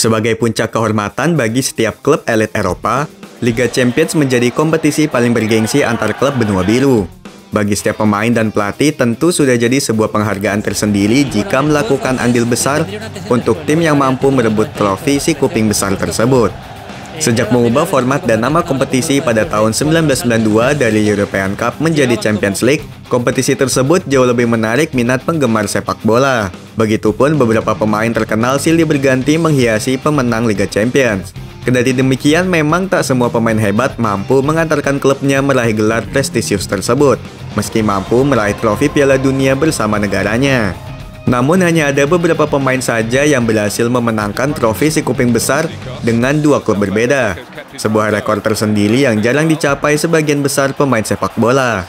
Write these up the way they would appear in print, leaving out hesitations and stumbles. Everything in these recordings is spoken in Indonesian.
Sebagai puncak kehormatan bagi setiap klub elit Eropa, Liga Champions menjadi kompetisi paling bergengsi antar klub benua biru. Bagi setiap pemain dan pelatih tentu sudah jadi sebuah penghargaan tersendiri jika melakukan andil besar untuk tim yang mampu merebut trofi si kuping besar tersebut. Sejak mengubah format dan nama kompetisi pada tahun 1992 dari European Cup menjadi Champions League, kompetisi tersebut jauh lebih menarik minat penggemar sepak bola. Begitupun beberapa pemain terkenal silih berganti menghiasi pemenang Liga Champions. Kendati demikian, memang tak semua pemain hebat mampu mengantarkan klubnya meraih gelar prestisius tersebut, meski mampu meraih trofi Piala Dunia bersama negaranya. Namun hanya ada beberapa pemain saja yang berhasil memenangkan trofi si kuping besar dengan dua klub berbeda. Sebuah rekor tersendiri yang jarang dicapai sebagian besar pemain sepak bola.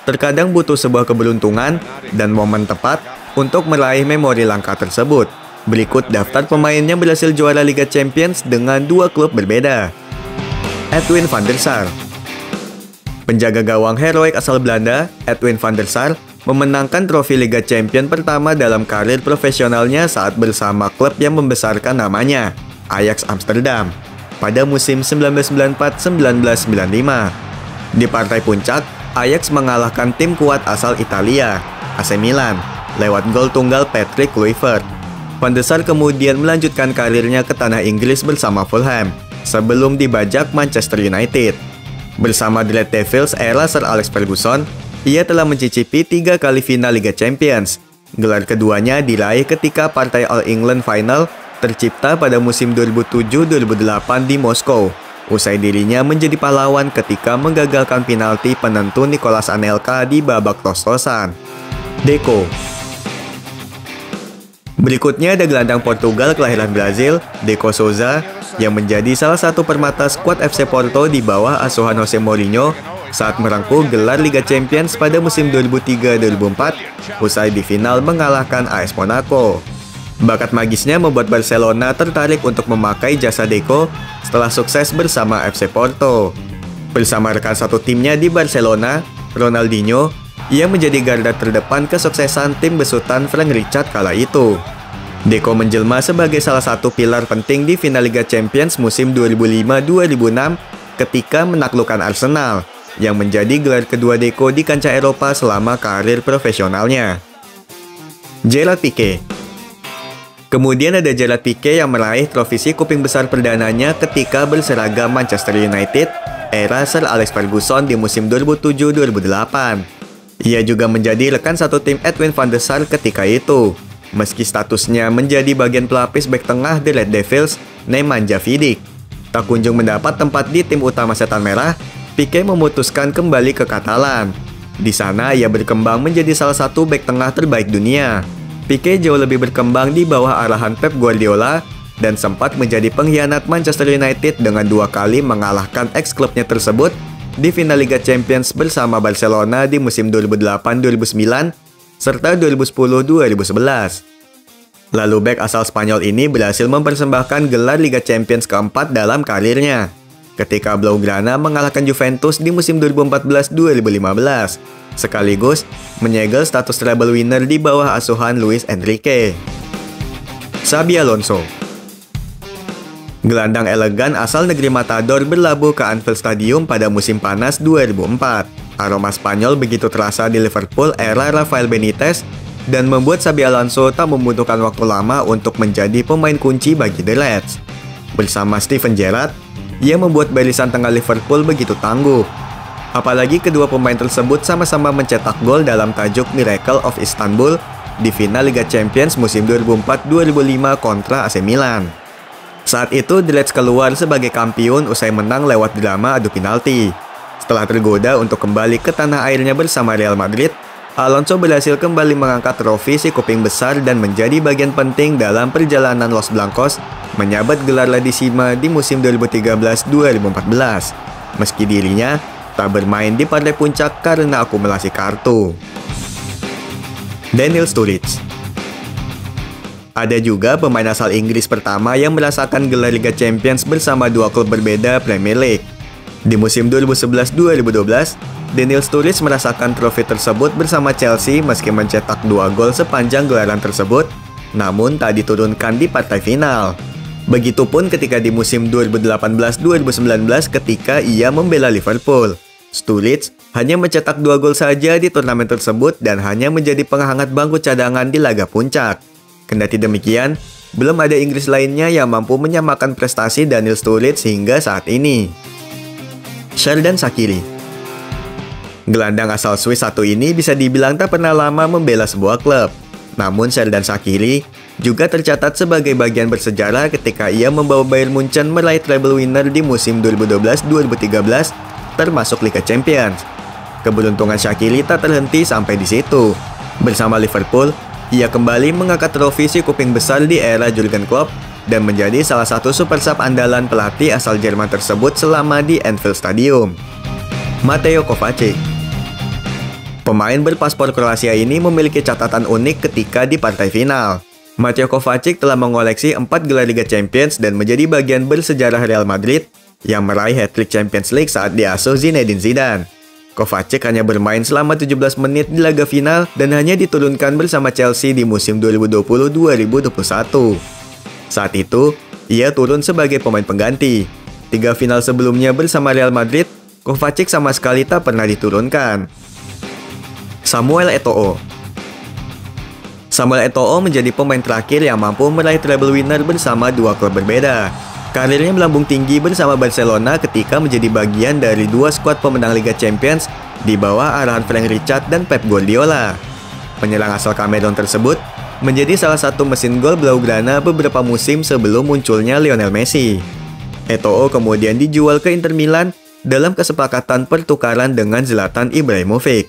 Terkadang butuh sebuah keberuntungan dan momen tepat untuk meraih memori langka tersebut. Berikut daftar pemain yang berhasil juara Liga Champions dengan dua klub berbeda. Edwin van der Sar. Penjaga gawang heroik asal Belanda, Edwin van der Sar memenangkan trofi Liga Champions pertama dalam karir profesionalnya saat bersama klub yang membesarkan namanya, Ajax Amsterdam, pada musim 1994-1995. Di partai puncak, Ajax mengalahkan tim kuat asal Italia, AC Milan, lewat gol tunggal Patrick Kluivert. Van der Sar kemudian melanjutkan karirnya ke tanah Inggris bersama Fulham, sebelum dibajak Manchester United. Bersama The Red Devils era Sir Alex Ferguson, ia telah mencicipi 3 kali final Liga Champions. Gelar keduanya diraih ketika partai All England Final tercipta pada musim 2007-2008 di Moskow. Usai dirinya menjadi pahlawan ketika menggagalkan penalti penentu Nicolas Anelka di babak tos-tosan. Deco. Berikutnya ada gelandang Portugal kelahiran Brazil, Deco Souza, yang menjadi salah satu permata skuad FC Porto di bawah asuhan Jose Mourinho saat merangkul gelar Liga Champions pada musim 2003-2004, usai di final mengalahkan AS Monaco. Bakat magisnya membuat Barcelona tertarik untuk memakai jasa Deco setelah sukses bersama FC Porto. Bersama rekan satu timnya di Barcelona, Ronaldinho, ia menjadi garda terdepan kesuksesan tim besutan Frank Rijkaard kala itu. Deco menjelma sebagai salah satu pilar penting di final Liga Champions musim 2005-2006 ketika menaklukkan Arsenal, yang menjadi gelar kedua Deco di kancah Eropa selama karir profesionalnya. Gerard Piqué. Kemudian ada Gerard Piqué yang meraih trofi si kuping besar perdananya ketika berseragam Manchester United era Sir Alex Ferguson di musim 2007-2008. Ia juga menjadi rekan satu tim Edwin van der Sar ketika itu, meski statusnya menjadi bagian pelapis bek tengah The Red Devils, Nemanja Vidic. Tak kunjung mendapat tempat di tim utama Setan Merah, Piqué memutuskan kembali ke Katalan. Di sana ia berkembang menjadi salah satu bek tengah terbaik dunia. Piqué jauh lebih berkembang di bawah arahan Pep Guardiola dan sempat menjadi pengkhianat Manchester United dengan 2 kali mengalahkan ex-klubnya tersebut di final Liga Champions bersama Barcelona di musim 2008-2009 serta 2010-2011. Lalu bek asal Spanyol ini berhasil mempersembahkan gelar Liga Champions keempat dalam karirnya, ketika Blaugrana mengalahkan Juventus di musim 2014-2015, sekaligus menyegel status treble winner di bawah asuhan Luis Enrique. Xabi Alonso. Gelandang elegan asal negeri Matador berlabuh ke Anfield Stadium pada musim panas 2004. Aroma Spanyol begitu terasa di Liverpool era Rafael Benitez dan membuat Xabi Alonso tak membutuhkan waktu lama untuk menjadi pemain kunci bagi The Reds. Bersama Steven Gerrard, ia membuat barisan tengah Liverpool begitu tangguh. Apalagi kedua pemain tersebut sama-sama mencetak gol dalam tajuk Miracle of Istanbul di final Liga Champions musim 2004-2005 kontra AC Milan. Saat itu The Reds keluar sebagai kampiun usai menang lewat drama adu penalti. Setelah tergoda untuk kembali ke tanah airnya bersama Real Madrid, Alonso berhasil kembali mengangkat trofi si kuping besar dan menjadi bagian penting dalam perjalanan Los Blancos menyabat gelar La Decima di musim 2013-2014, meski dirinya tak bermain di partai puncak karena akumulasi kartu. Daniel Sturridge. Ada juga pemain asal Inggris pertama yang merasakan gelar Liga Champions bersama 2 klub berbeda Premier League. Di musim 2011-2012, Daniel Sturridge merasakan trofi tersebut bersama Chelsea meski mencetak 2 gol sepanjang gelaran tersebut, namun tak diturunkan di partai final. Begitupun ketika di musim 2018-2019 ketika ia membela Liverpool. Sturridge hanya mencetak 2 gol saja di turnamen tersebut dan hanya menjadi penghangat bangku cadangan di laga puncak. Kendati demikian, belum ada Inggris lainnya yang mampu menyamakan prestasi Daniel Sturridge hingga saat ini. Xherdan Shaqiri. Gelandang asal Swiss satu ini bisa dibilang tak pernah lama membela sebuah klub. Namun Xherdan Shaqiri juga tercatat sebagai bagian bersejarah ketika ia membawa Bayern Munchen meraih treble winner di musim 2012-2013 termasuk Liga Champions. Keberuntungan Shaqiri tak terhenti sampai di situ. Bersama Liverpool, ia kembali mengangkat trofi si kuping besar di era Jurgen Klopp dan menjadi salah satu super sub andalan pelatih asal Jerman tersebut selama di Anfield Stadium. Mateo Kovacic. Pemain berpaspor Kroasia ini memiliki catatan unik ketika di partai final. Mateo Kovacic telah mengoleksi 4 gelar Liga Champions dan menjadi bagian bersejarah Real Madrid yang meraih hat-trick Champions League saat diasuh Zinedine Zidane. Kovacic hanya bermain selama 17 menit di laga final dan hanya diturunkan bersama Chelsea di musim 2020-2021. Saat itu, ia turun sebagai pemain pengganti. 3 final sebelumnya bersama Real Madrid, Kovacic sama sekali tak pernah diturunkan. Samuel Eto'o. Samuel Eto'o menjadi pemain terakhir yang mampu meraih treble winner bersama 2 klub berbeda. Karirnya melambung tinggi bersama Barcelona ketika menjadi bagian dari 2 skuad pemenang Liga Champions di bawah arahan Frank Rijkaard dan Pep Guardiola. Penyerang asal Kamerun tersebut menjadi salah satu mesin gol Blaugrana beberapa musim sebelum munculnya Lionel Messi. Eto'o kemudian dijual ke Inter Milan dalam kesepakatan pertukaran dengan Zlatan Ibrahimovic.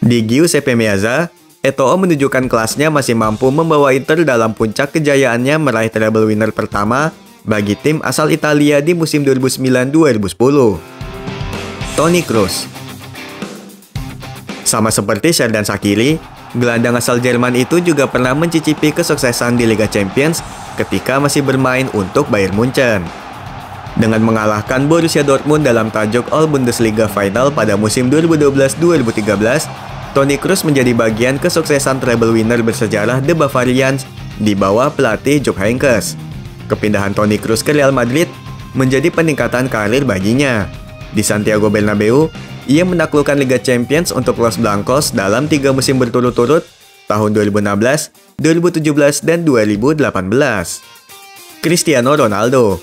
Di Giuseppe Meazza, Eto'o menunjukkan kelasnya masih mampu membawa Inter dalam puncak kejayaannya meraih treble winner pertama bagi tim asal Italia di musim 2009-2010. Toni Kroos. Sama seperti Xherdan Shaqiri, gelandang asal Jerman itu juga pernah mencicipi kesuksesan di Liga Champions ketika masih bermain untuk Bayern Munchen. Dengan mengalahkan Borussia Dortmund dalam tajuk All-Bundesliga Final pada musim 2012-2013, Toni Kroos menjadi bagian kesuksesan treble winner bersejarah The Bavarians di bawah pelatih Jupp Heynckes. Kepindahan Toni Kroos ke Real Madrid menjadi peningkatan karir baginya. Di Santiago Bernabeu, ia menaklukkan Liga Champions untuk Los Blancos dalam 3 musim berturut-turut tahun 2016, 2017, dan 2018. Cristiano Ronaldo.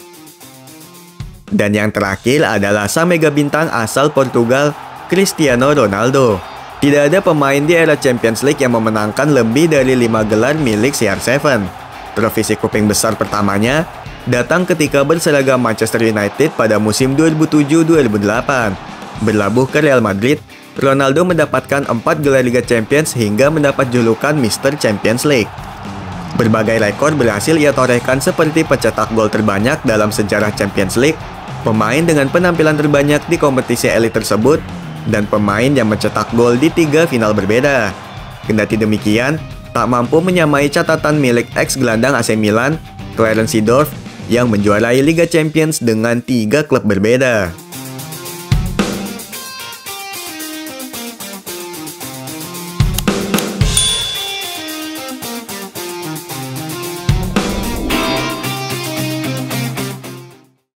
Dan yang terakhir adalah sang mega bintang asal Portugal, Cristiano Ronaldo. Tidak ada pemain di era Champions League yang memenangkan lebih dari 5 gelar milik CR7. Trofi si kuping besar pertamanya datang ketika berseragam Manchester United pada musim 2007-2008. Berlabuh ke Real Madrid, Ronaldo mendapatkan 4 gelar Liga Champions hingga mendapat julukan Mr. Champions League. Berbagai rekor berhasil ia torehkan seperti pencetak gol terbanyak dalam sejarah Champions League, pemain dengan penampilan terbanyak di kompetisi elit tersebut, dan pemain yang mencetak gol di 3 final berbeda. Kendati demikian, tak mampu menyamai catatan milik ex-gelandang AC Milan, Clarence Seedorf, yang menjuarai Liga Champions dengan 3 klub berbeda.